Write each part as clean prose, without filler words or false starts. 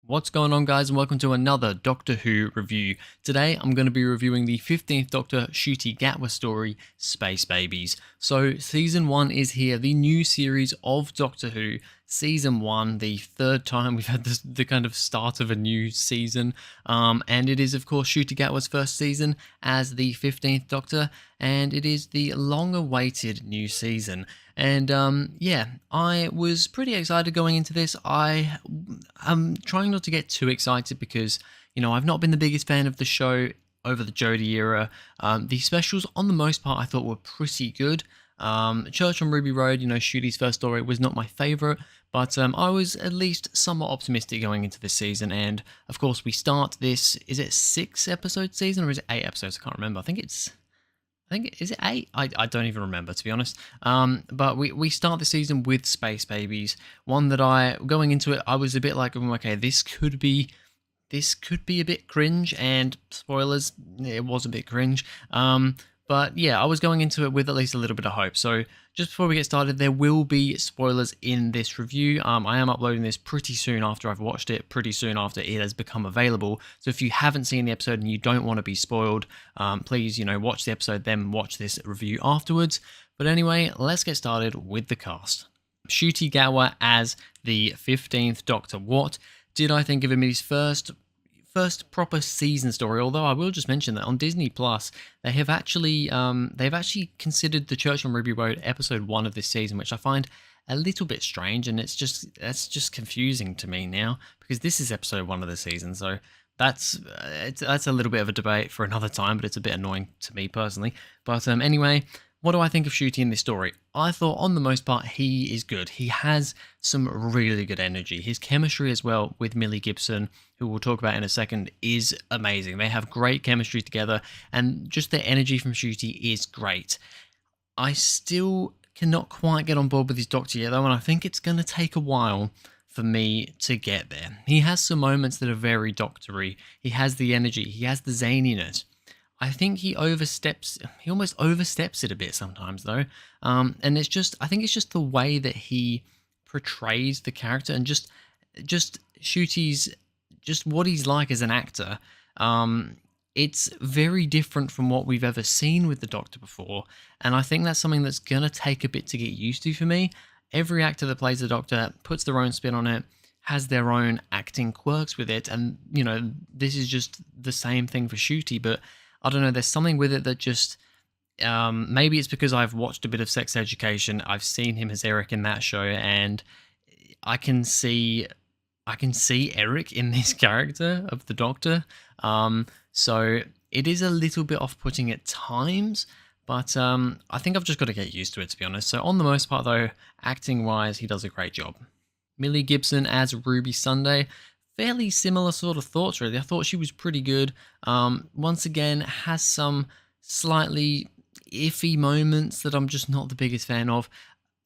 What's going on, guys, and welcome to another Doctor Who review. Today I'm going to be reviewing the 15th Doctor Ncuti Gatwa story, Space Babies. So season 1 is here, the new series of Doctor Who. Season 1, the third time we've had the kind of start of a new season, and it is of course Ncuti Gatwa's first season as the 15th Doctor, and it is the long-awaited new season. And yeah, I was pretty excited going into this. I'm trying not to get too excited because, I've not been the biggest fan of the show over the Jodie era. The specials, on the most part, I thought were pretty good. Church on Ruby Road, Shooty's first story was not my favourite, but I was at least somewhat optimistic going into this season. And of course, we start this, is it 6-episode season or is it 8 episodes? I can't remember. I think, is it 8? I don't even remember, to be honest. But we start the season with Space Babies. One that going into it, I was a bit like, okay, this could be a bit cringe, and spoilers, it was a bit cringe. But yeah, I was going into it with at least a little bit of hope. So just before we get started, there will be spoilers in this review. I am uploading this pretty soon after I've watched it, pretty soon after it has become available. So if you haven't seen the episode and you don't want to be spoiled, please, watch the episode, then watch this review afterwards. But anyway, let's get started with the cast. Ncuti Gatwa as the 15th Doctor. What did I think of him? His first proper season story, although I will just mention that on Disney Plus they've actually considered the Church on Ruby Road episode 1 of this season, which I find a little bit strange, and that's just confusing to me now because this is episode 1 of the season. So that's a little bit of a debate for another time, but it's a bit annoying to me personally. But anyway, what do I think of Ncuti in this story? I thought, on the most part, he is good. He has some really good energy. His chemistry as well with Millie Gibson, who we'll talk about in a second, is amazing. They have great chemistry together, and just the energy from Ncuti is great. I still cannot quite get on board with his Doctor yet, though, and I think it's going to take a while for me to get there. He has some moments that are very Doctor-y. He has the energy. He has the zaniness. I think he almost oversteps it a bit sometimes, though. And I think it's just the way that he portrays the character, and just Ncuti's, just what he's like as an actor. It's very different from what we've ever seen with the Doctor before. And I think that's something that's going to take a bit to get used to for me. Every actor that plays the Doctor puts their own spin on it, has their own acting quirks with it. And, this is just the same thing for Ncuti, but I don't know, there's something with it that just, maybe it's because I've watched a bit of Sex Education. I've seen him as Eric in that show, and I can see Eric in this character of the Doctor. So it is a little bit off-putting at times, but I think I've just got to get used to it, to be honest. So on the most part, though, acting-wise, he does a great job. Millie Gibson as Ruby Sunday. Fairly similar sort of thoughts, really. I thought she was pretty good. Once again, has some slightly iffy moments that I'm just not the biggest fan of.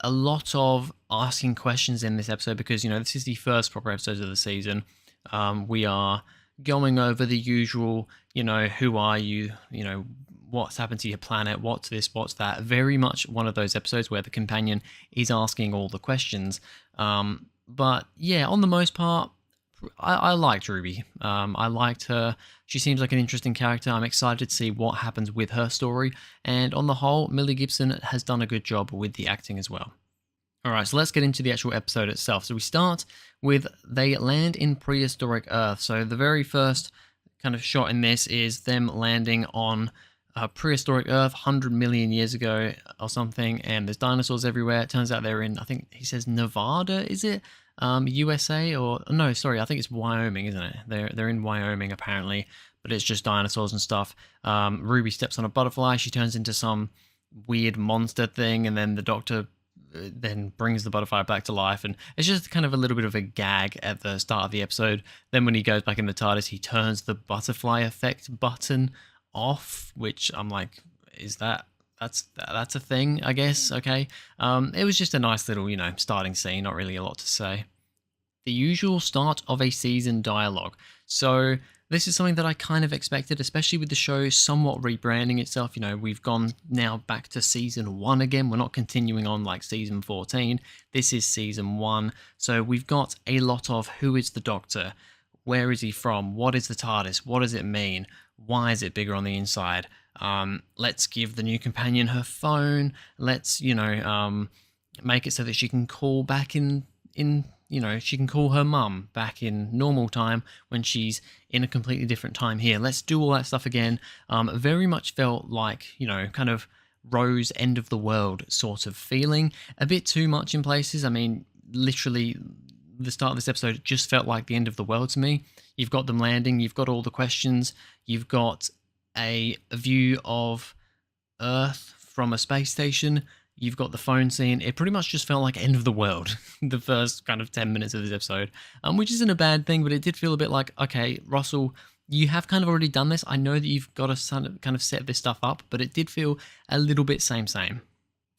A lot of asking questions in this episode because, this is the first proper episode of the season. We are going over the usual, who are you, what's happened to your planet, what's this, what's that. Very much one of those episodes where the companion is asking all the questions. But yeah, on the most part, I liked Ruby. I liked her. She seems like an interesting character. I'm excited to see what happens with her story. And on the whole, Millie Gibson has done a good job with the acting as well. Alright, so let's get into the actual episode itself. So we start with they land in prehistoric Earth. So the very first kind of shot in this is them landing on prehistoric Earth 100 million years ago or something. And there's dinosaurs everywhere. It turns out they're in, I think he says Nevada, is it? USA, or no, sorry, I think it's Wyoming, isn't it? They're in Wyoming apparently, but it's just dinosaurs and stuff. Ruby steps on a butterfly, she turns into some weird monster thing, and then the Doctor then brings the butterfly back to life, and it's just kind of a little bit of a gag at the start of the episode. Then when he goes back in the TARDIS, he turns the butterfly effect button off, which I'm like, is that's a thing, I guess. Okay. It was just a nice little, starting scene, not really a lot to say. The usual start of a season dialogue. So this is something that I kind of expected, especially with the show somewhat rebranding itself. We've gone now back to season 1 again. We're not continuing on like season 14. This is season 1. So we've got a lot of who is the Doctor? Where is he from? What is the TARDIS? What does it mean? Why is it bigger on the inside? Let's give the new companion her phone. Let's, make it so that she can call back she can call her mum back in normal time when she's in a completely different time here. Let's do all that stuff again. Very much felt like, kind of Rose end of the world sort of feeling. A bit too much in places. I mean, literally, the start of this episode just felt like the end of the world to me. You've got them landing, you've got all the questions, you've got a view of Earth from a space station, you've got the phone scene. It pretty much just felt like end of the world the first kind of 10 minutes of this episode, which isn't a bad thing, but it did feel a bit like, okay, Russell, you have kind of already done this. I know that you've got to kind of set this stuff up, but it did feel a little bit same.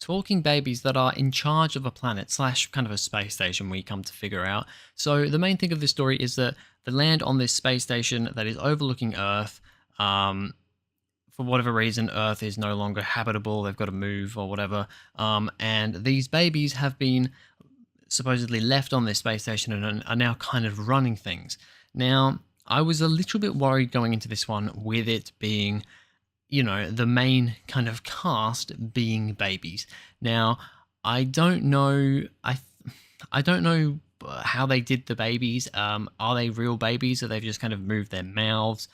Talking babies that are in charge of a planet / kind of a space station, we come to figure out. So the main thing of this story is that they land on this space station that is overlooking Earth. For whatever reason, Earth is no longer habitable. They've got to move or whatever. And these babies have been supposedly left on this space station and are now kind of running things. Now, I was a little bit worried going into this one with it being, the main kind of cast being babies. Now, I don't know. I don't know how they did the babies. Are they real babies, or they've just kind of moved their mouths?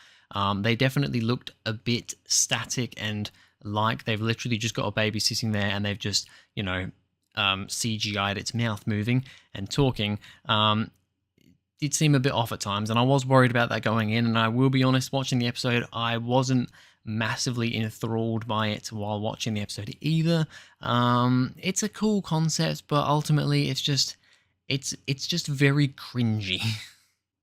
They definitely looked a bit static and like they've literally just got a baby sitting there and they've just, CGI'd its mouth moving and talking. It did seem a bit off at times, and I was worried about that going in, and I will be honest, watching the episode, I wasn't massively enthralled by it while watching the episode either. It's a cool concept, but ultimately it's just very cringy.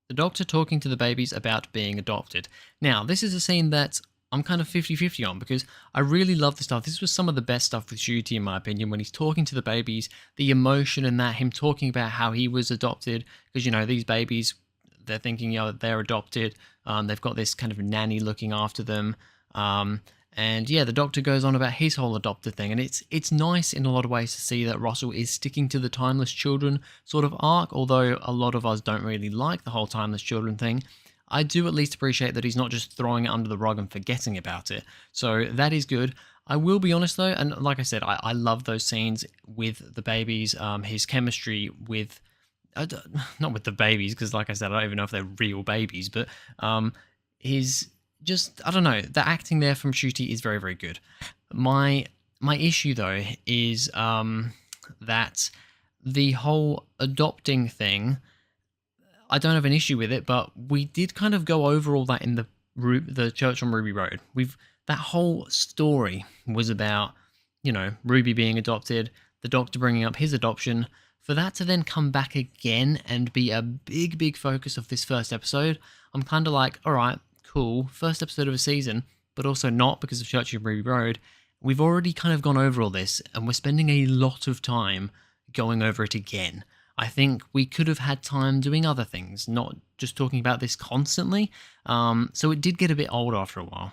The Doctor talking to the babies about being adopted. Now, this is a scene that I'm kind of 50-50 on, because I really love the stuff. This was some of the best stuff with Ncuti, in my opinion, when he's talking to the babies, the emotion in that, him talking about how he was adopted, because, these babies, they're thinking, they're adopted. They've got this kind of nanny looking after them. And yeah, the Doctor goes on about his whole adopted thing, and it's nice in a lot of ways to see that Russell is sticking to the timeless children sort of arc, although a lot of us don't really like the whole timeless children thing. I do at least appreciate that he's not just throwing it under the rug and forgetting about it, so that is good. I will be honest though, and like I said, I love those scenes with the babies, his chemistry with, not with the babies, because like I said, I don't even know if they're real babies, but his... I don't know, the acting there from Ncuti is very, very good. My issue, though, is that the whole adopting thing, I don't have an issue with it, but we did kind of go over all that in the Church on Ruby Road. That whole story was about, Ruby being adopted, the Doctor bringing up his adoption. For that to then come back again and be a big, big focus of this first episode, I'm kind of like, all right, cool, first episode of a season, but also not because of Church of Ruby Road. We've already kind of gone over all this, and we're spending a lot of time going over it again. I think we could have had time doing other things, not just talking about this constantly. So it did get a bit old after a while.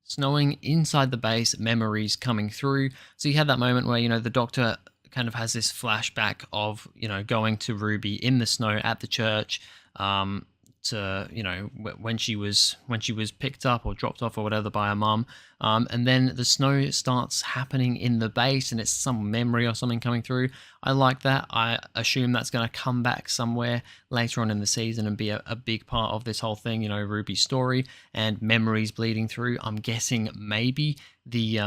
Snowing inside the base, memories coming through. So you had that moment where, the Doctor kind of has this flashback of, going to Ruby in the snow at the church, to when she was picked up or dropped off or whatever by her mum, and then the snow starts happening in the base and it's some memory or something coming through. I like that. I assume that's going to come back somewhere later on in the season and be a big part of this whole thing, Ruby's story and memories bleeding through. I'm guessing maybe the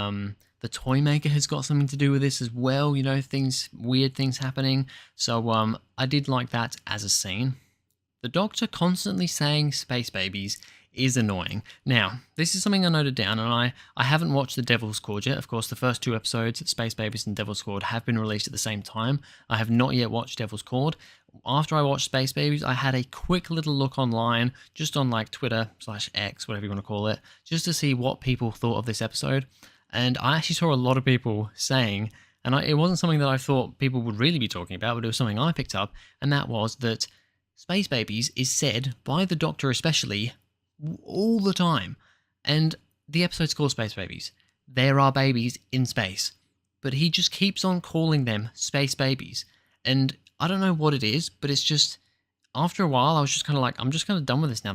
toy maker has got something to do with this as well, weird things happening. So I did like that as a scene. The Doctor constantly saying space babies is annoying. Now, this is something I noted down, and I haven't watched The Devil's Cord yet. Of course, the first two episodes, Space Babies and Devil's Cord, have been released at the same time. I have not yet watched Devil's Cord. After I watched Space Babies, I had a quick little look online, just on like Twitter/X, whatever you want to call it, just to see what people thought of this episode. And I actually saw a lot of people saying, and it wasn't something that I thought people would really be talking about, but it was something I picked up, and that was that Space Babies is said, by the Doctor especially, all the time. And the episode's called Space Babies. There are babies in space. But he just keeps on calling them Space Babies. And I don't know what it is, but it's just... after a while, I was just kind of like, I'm just kind of done with this now.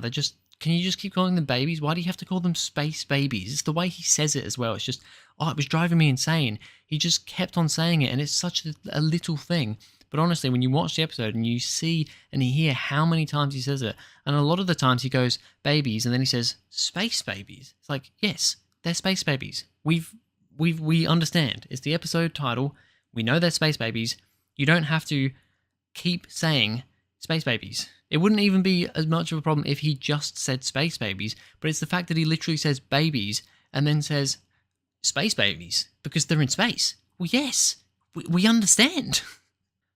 Can you just keep calling them babies? Why do you have to call them space babies? It's the way he says it as well. It's just, oh, it was driving me insane. He just kept on saying it, and it's such a little thing. But honestly, when you watch the episode and you see and you hear how many times he says it, and a lot of the times he goes babies, and then he says space babies. It's like, yes, they're space babies. We understand. It's the episode title. We know they're space babies. You don't have to keep saying space babies. It wouldn't even be as much of a problem if he just said space babies, but it's the fact that he literally says babies and then says space babies because they're in space. Well, yes, we understand.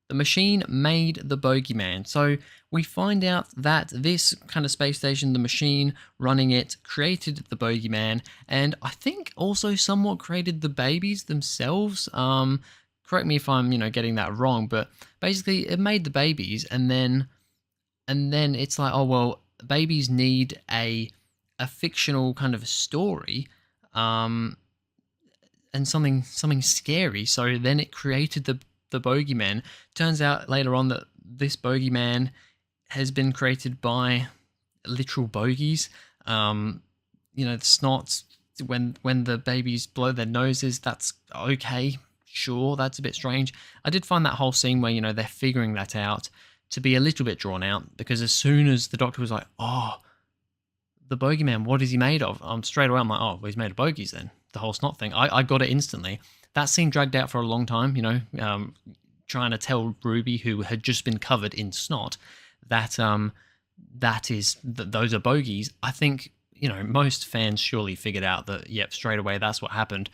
The machine made the bogeyman. So we find out that this kind of space station, the machine running it, created the bogeyman, and I think also somewhat created the babies themselves. Correct me if I'm, getting that wrong, but basically it made the babies, and then it's like, oh well, babies need a fictional kind of story, and something scary. So then it created the bogeyman. Turns out later on that this bogeyman has been created by literal bogies. The snots, when the babies blow their noses, that's okay. Sure, that's a bit strange. I did find that whole scene where, they're figuring that out to be a little bit drawn out, because as soon as the doctor was like, oh, the bogeyman, what is he made of? Straight away I'm like, oh, well, he's made of bogies then. The whole snot thing. I got it instantly. That scene dragged out for a long time, trying to tell Ruby, who had just been covered in snot, that those are bogies. I think, most fans surely figured out that, yep, straight away that's what happened.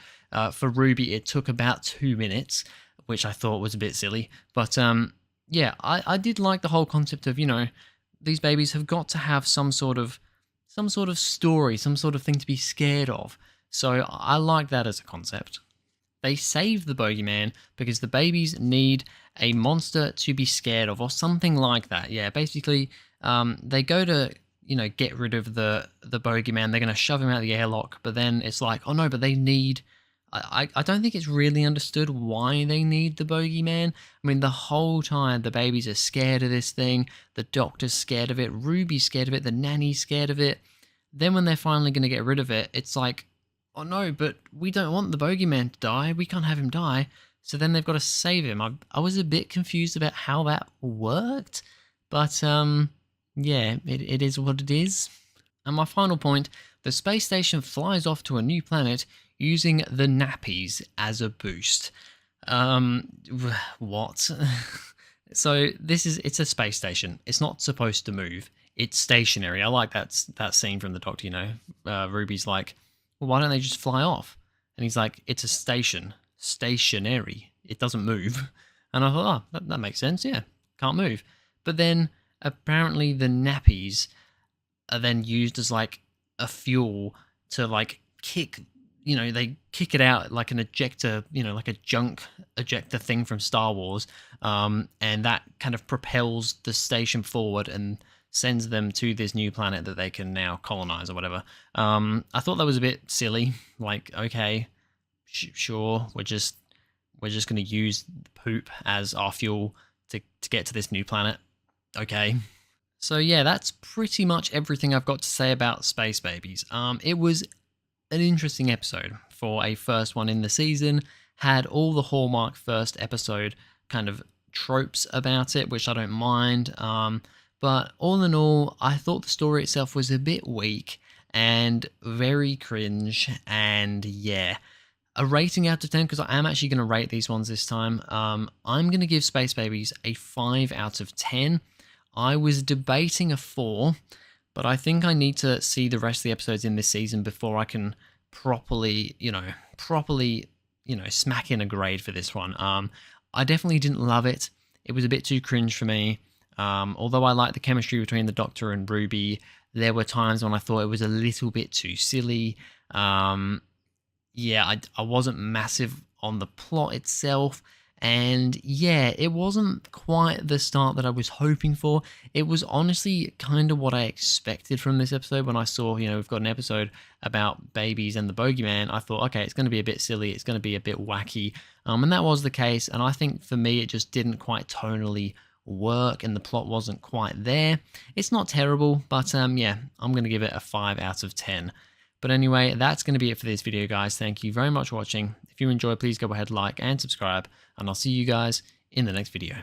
For Ruby, it took about 2 minutes, which I thought was a bit silly. But yeah, I did like the whole concept of, these babies have got to have some sort of story, some sort of thing to be scared of. So I like that as a concept. They save the bogeyman because the babies need a monster to be scared of, or something like that. Yeah, basically, they go to, get rid of the bogeyman. They're going to shove him out of the airlock, but then it's like, oh no, but they need... I don't think it's really understood why they need the bogeyman. I mean, the whole time the babies are scared of this thing, the doctor's scared of it, Ruby's scared of it, the nanny's scared of it. Then when they're finally going to get rid of it, it's like, oh no, but we don't want the bogeyman to die. We can't have him die. So then they've got to save him. I was a bit confused about how that worked, but yeah, it is what it is. And my final point, the space station flies off to a new planet using the nappies as a boost. What? So it's a space station. It's not supposed to move. It's stationary. I like that scene from the Doctor, Ruby's like, well, why don't they just fly off? And he's like, it's a stationary. It doesn't move. And I thought, oh, that makes sense. Yeah, can't move. But then apparently the nappies are then used as like a fuel to like kick, they kick it out like an ejector, like a junk ejector thing from Star Wars. And that kind of propels the station forward and sends them to this new planet that they can now colonize or whatever. I thought that was a bit silly. Like, okay, sure, we're just going to use poop as our fuel to get to this new planet. Okay. So yeah, that's pretty much everything I've got to say about Space Babies. It was an interesting episode for a first one in the season. Had all the hallmark first episode kind of tropes about it, which I don't mind. But all in all, I thought the story itself was a bit weak and very cringe. And yeah, a rating out of 10, because I am actually going to rate these ones this time. I'm going to give Space Babies a 5 out of 10. I was debating a 4, but I think I need to see the rest of the episodes in this season before I can properly, smack in a grade for this one. I definitely didn't love it. It was a bit too cringe for me. Although I liked the chemistry between the Doctor and Ruby, there were times when I thought it was a little bit too silly. Yeah, I wasn't massive on the plot itself. And yeah, it wasn't quite the start that I was hoping for. It was honestly kind of what I expected from this episode. When I saw, we've got an episode about babies and the bogeyman, I thought, okay, it's going to be a bit silly. It's going to be a bit wacky. And that was the case. And I think for me, it just didn't quite tonally work and the plot wasn't quite there. It's not terrible, but yeah, I'm going to give it a 5 out of 10. But anyway, that's going to be it for this video, guys. Thank you very much for watching. If you enjoyed, please go ahead, like and subscribe, and I'll see you guys in the next video.